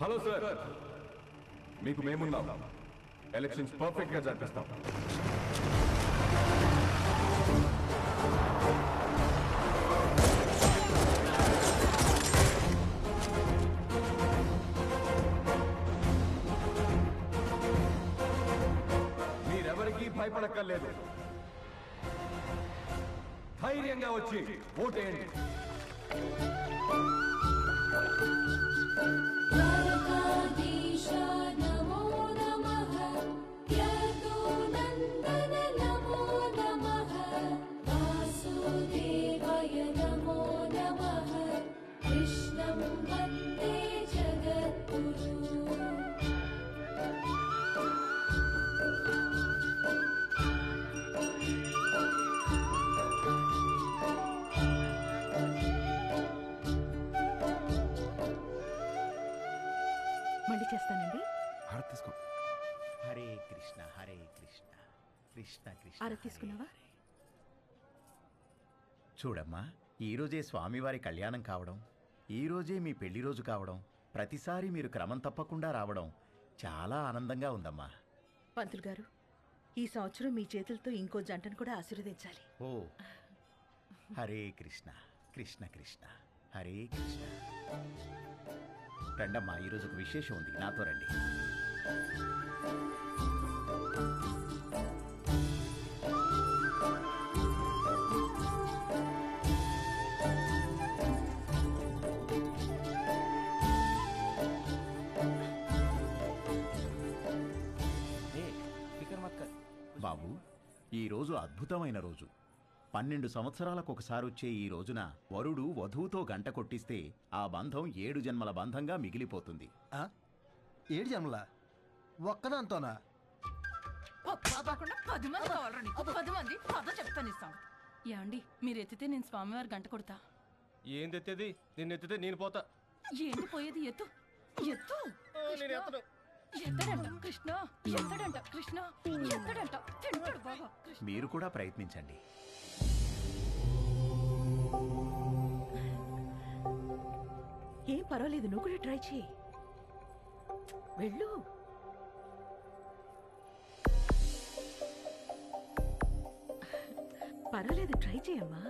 Hello sir, మీకు మేమున్నాం. Elections perfect గా జరిపిస్తాం. మీరెవరికీ భయపడక్కర్లేదు. ధైర్యంగా వచ్చి ఓటేయండి. మళ్ళీ చేస్తానండి. హారతి తీసుకో. హరే కృష్ణ హరే కృష్ణ కృష్ణ కృష్ణ ఆరతి తీసుకున్నావా? చూడమ్మా, ఈరోజే స్వామివారి కళ్యాణం కావడం, ఈరోజే మీ పెళ్లి రోజు కావడం, ప్రతిసారి మీరు క్రమం తప్పకుండా రావడం చాలా ఆనందంగా ఉందమ్మా. పంతులు గారు, ఈ సంవత్సరం మీ చేతులతో ఇంకో జంటను కూడా ఆశీర్వదించాలి. ఓ హరే కృష్ణ కృష్ణ కృష్ణ హరే కృష్ణ. రండమ్మా, ఈరోజు ఒక విశేషం ఉంది, నాతో రండి. బాబు, ఈరోజు అద్భుతమైన రోజు. 12 సంవత్సరాలకు ఒకసారి వచ్చే ఈ రోజున వరుడు వధువుతో గంట కొట్టిస్తే ఆ బంధం 7 జన్మల బంధంగా మిగిలిపోతుంది. 7 జన్మలా? ఒక్కదాంతోనా? 10 మంది కావాలరా నీకు? 10 మంది పద చెప్తాను ఇస్తాను. ఏమండి, మీరు ఎత్తితే నేను స్వామివారి గంట కొడతా. ఏంది ఎత్తేది? నిన్ను ఎత్తితే నేను పోతా. ఏంటి పోయేది? ఎత్తు ఎత్తు. ఎత్తడంట కృష్ణ, ఎత్తడంట కృష్ణ, ఎత్తడంట. తింటాడు బాగా కృష్ణ. మీరు కూడా ప్రయత్నించండి. ఏం పర్వాలేదు, నువ్వు కూడా ట్రై చేయి. వెళ్ళు. పర్వాలేదు, ట్రై చేయమ్మా.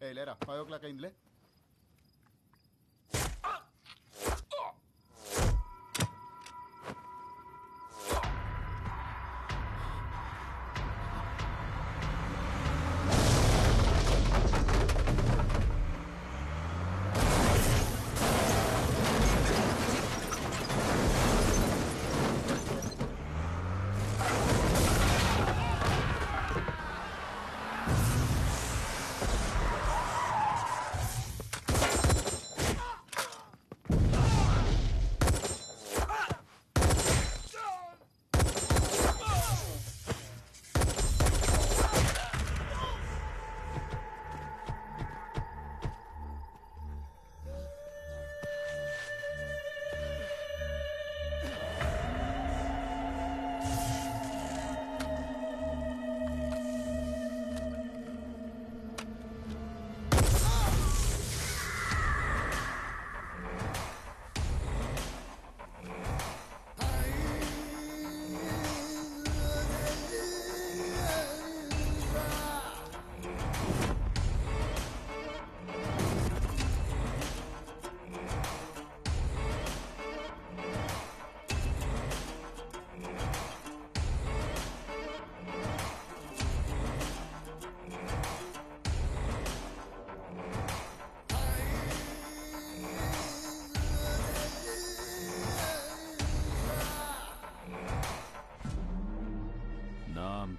ఏ లేరా, 5 o'clock అయిందిలే.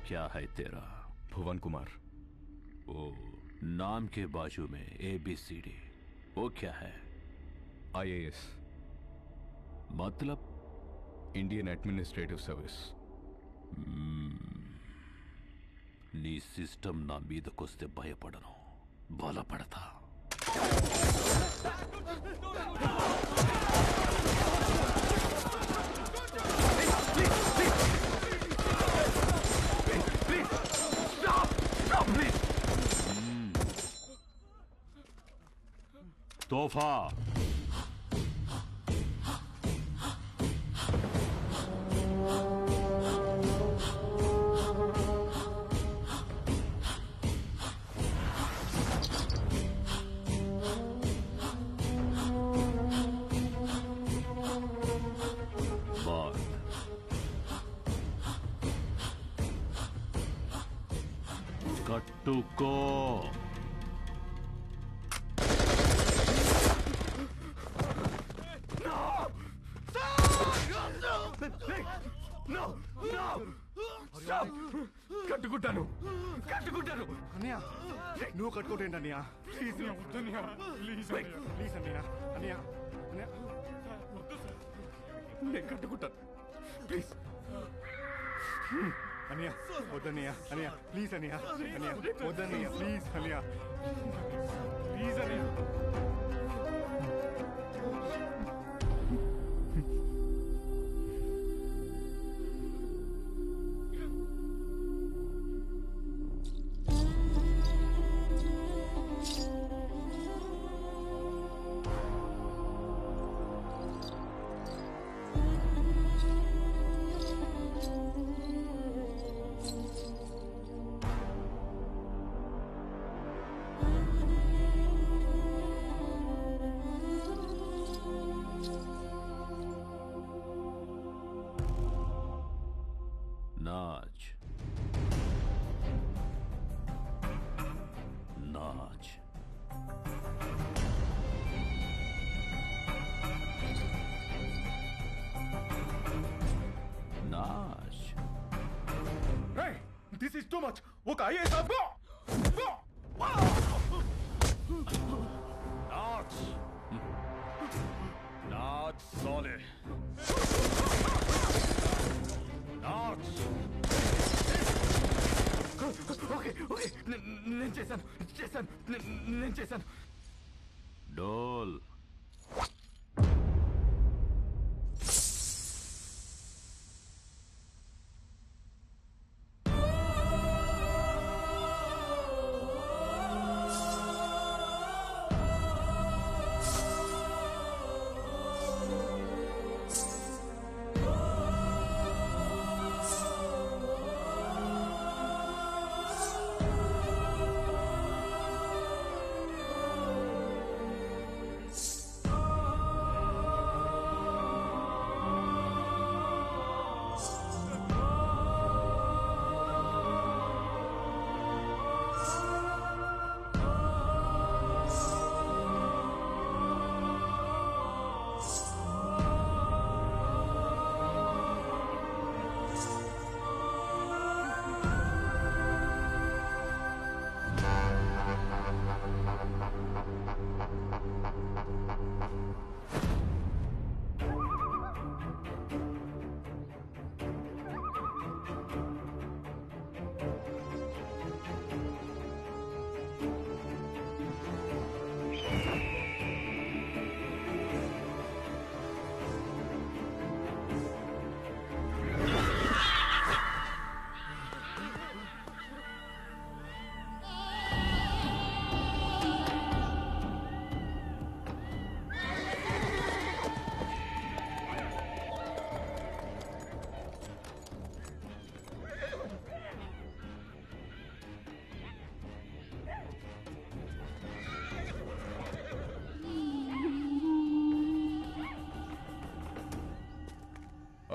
क्या है तेरा? भुवन कुमार। ओ, नाम के बाजू में ABCD, वो क्या है? IAS, मतलब? Indian administrative service. నీ సిస్టమ్ నా మీదకొస్తే భయపడను, బలపడతా. तोहफा కట్టుకో. కట్టుకుంటాను కట్టుకుంటాను. అన్నయ్య నువ్వు కట్టుకోటేంటి అన్నయ్య? ప్లీజ్ వద్దన్నయ్య, ప్లీజ్ ప్లీజ్ అన్నయ్య. అన్నయ్య అన్నయ్య నేను కట్టుకుంటాను ప్లీజ్. అన్నయ్య వద్దన్నయ్య, అన్నయ్య ప్లీజ్ అన్నయ్య, అన్నయ్య వద్దన్నయ్య, ప్లీజ్ అన్నయ్య, ప్లీజ్ అన్నయ్య. नाच नाच. नाच. This is too much. ఒక IAS नाच नाच साले नाच. ఓకే ఓకే నేను చేశాను నేను చేశాను. डोल.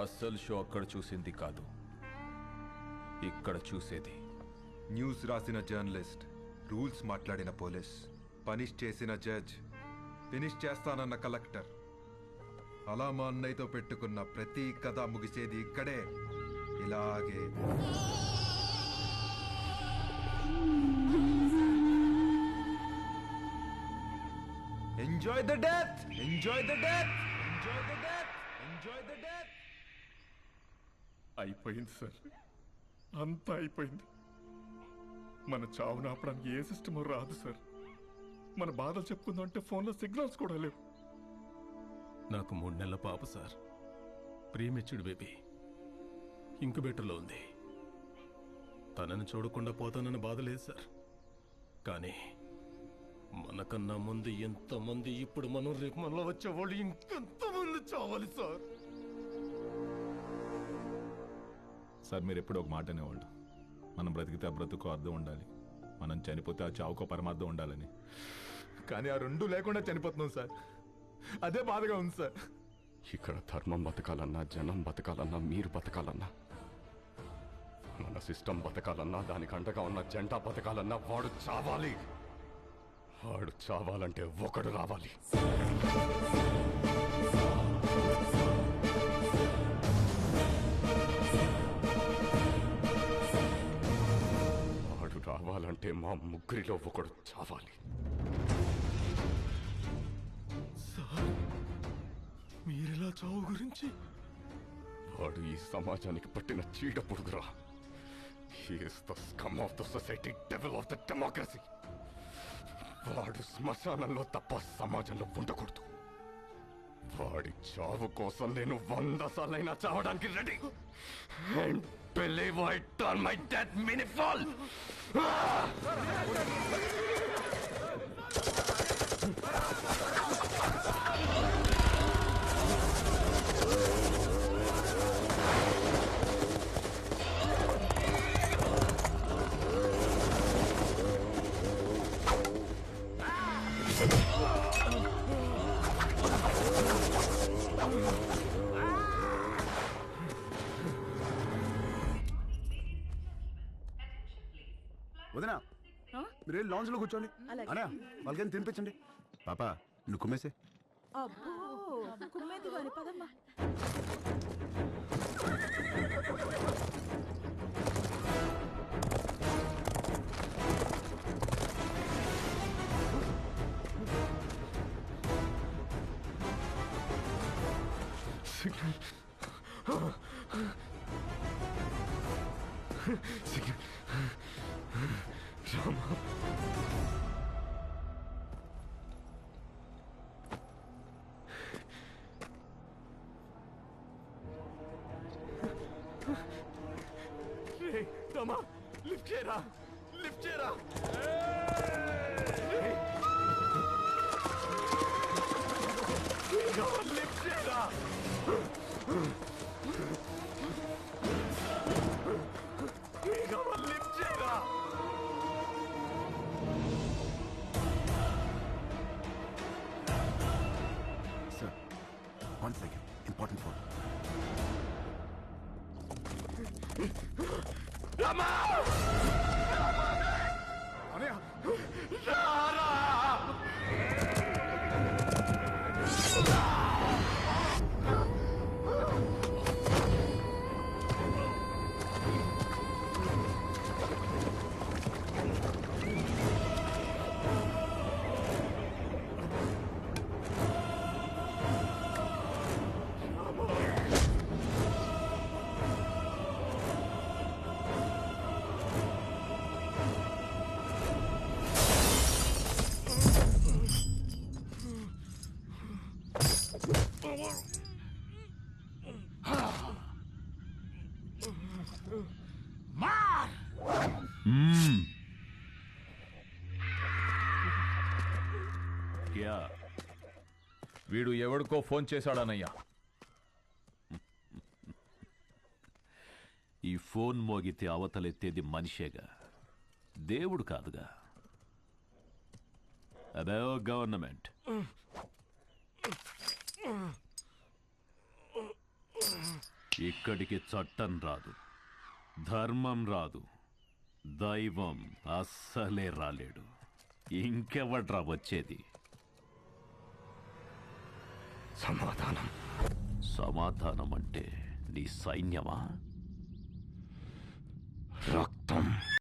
అస్సలు షో అక్కడ చూసింది కాదు, ఇక్కడ చూసేది. న్యూస్ రాసిన జర్నలిస్ట్, రూల్స్ మాట్లాడిన పోలీస్, పనిష్ చేసిన జడ్జ్, ఫినిష్ చేస్తానన్న కలెక్టర్, అలా మా అన్నయ్యతో పెట్టుకున్న ప్రతి కథ ముగిసేది ఇక్కడే, ఇలాగే. Enjoy the death, enjoy the death, enjoy the death, enjoy the death. అయిపోయింది సార్, అంతా అయిపోయింది. మన చావును ఆపడానికి ఏ సిస్టమ్ రాదు సార్. మన బాధలు చెప్పుకుందామంటే ఫోన్లో సిగ్నల్స్ కూడా లేవు. నాకు 3 నెలల పాప సార్, ప్రీమెచ్యూర్డ్ బేబీ, ఇంక్యుబేటర్లో ఉంది. తనని చూడకుండా పోతానన్న బాధ లేదు సార్. కానీ మనకన్నా ముందు ఎంతమంది, ఇప్పుడు మనం రేపు మనలో వచ్చేవాళ్ళు ఇంకెంతమంది చావాలి సార్. సార్ మీరు ఎప్పుడు ఒక మాట అనేవాళ్ళు, మనం బ్రతికితే ఆ బ్రతుకు అర్థం ఉండాలి, మనం చనిపోతే ఆ చావుకో పరమార్థం ఉండాలని. కానీ ఆ రెండు లేకుండా చనిపోతున్నాం సార్. అదే బాధగా ఉంది సార్. ఇక్కడ ధర్మం బతకాలన్నా, జనం బతకాలన్నా, మీరు బతకాలన్నా, మన సిస్టమ్ బతకాలన్నా, దానికి అండగా ఉన్న జెండా బతకాలన్నా వాడు చావాలి. వాడు చావాలంటే ఒకడు రావాలి. వాడు రావాలంటే మా ముగ్గురిలో ఒకడు చావాలి. మీరెలా చావు గురించి? వాడు ఈ సమాజానికి పట్టిన చీడ పురుగురా. He is the scum of the society, devil of the democracy. వాడు శ్మశానంలో తప్ప సమాజంలో ఉండకూడదు. వాడి చావు కోసం నేను 100 సార్లైనా చావడానికి ready. And believe I turn my death meaningful. వదినా, మీరు లాంజ్ లో కూర్చోండి. అలాగే. అన్నా వాళ్ళకని తినిపించండి. పాప నువ్వు కుమ్మేసే. అబ్బో కుమ్మేది గాని పదమ్మా. రామా, లిఫ్ట్ చేయరా, లిఫ్ట్ చేయరా. లిఫ్ట్ చేయరా. లిఫ్ట్ చేయరా. Sir 1 second, important phone. Rama! అనయ్య! రారా! వీడు ఎవడికో ఫోన్ చేశాడనయ్యా. ఈ ఫోన్ మోగితే అవతలెత్తేది మనిషేగా, దేవుడు కాదుగా. అదే గవర్నమెంట్. ఇక్కడికి చట్టం రాదు, ధర్మం రాదు, దైవం అస్సలే రాలేడు. ఇంకెవడ్రా వచ్చేది? సమాధానం. సమాధానం అంటే నీ సైన్యమా?